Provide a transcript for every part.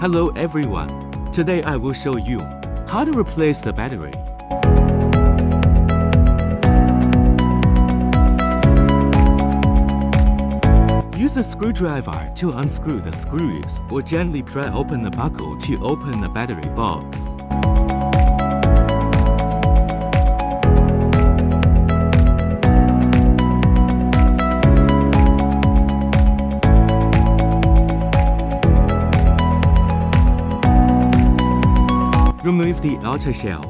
Hello everyone. Today I will show you how to replace the battery. Use a screwdriver to unscrew the screws or gently pry open the buckle to open the battery box. Remove the outer shell.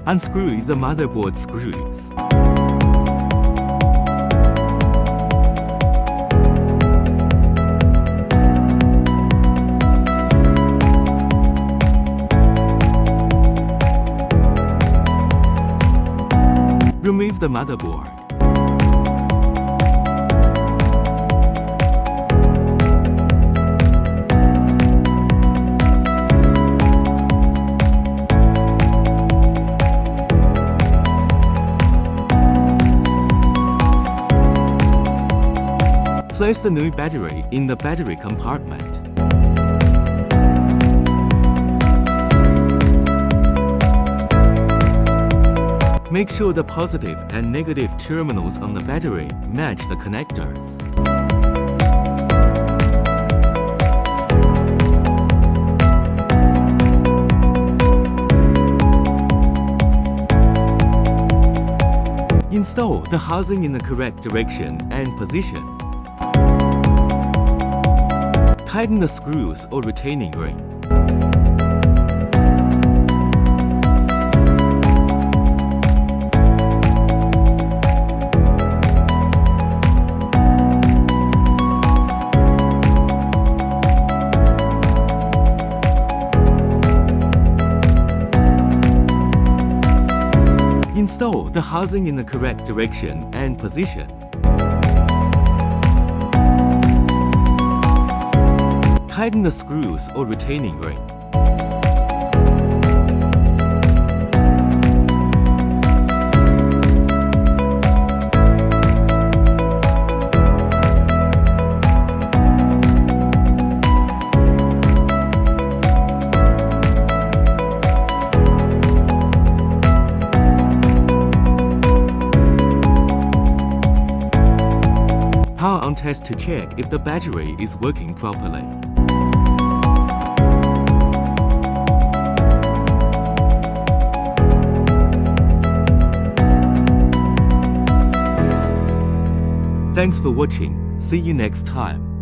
Unscrew the motherboard screws. Remove the motherboard. Place the new battery in the battery compartment. Make sure the positive and negative terminals on the battery match the connectors. Install the housing in the correct direction and position. Tighten the screws or retaining ring. Install the housing in the correct direction and position. Tighten the screws or retaining ring. Power on test to check if the battery is working properly. Thanks for watching. See you next time.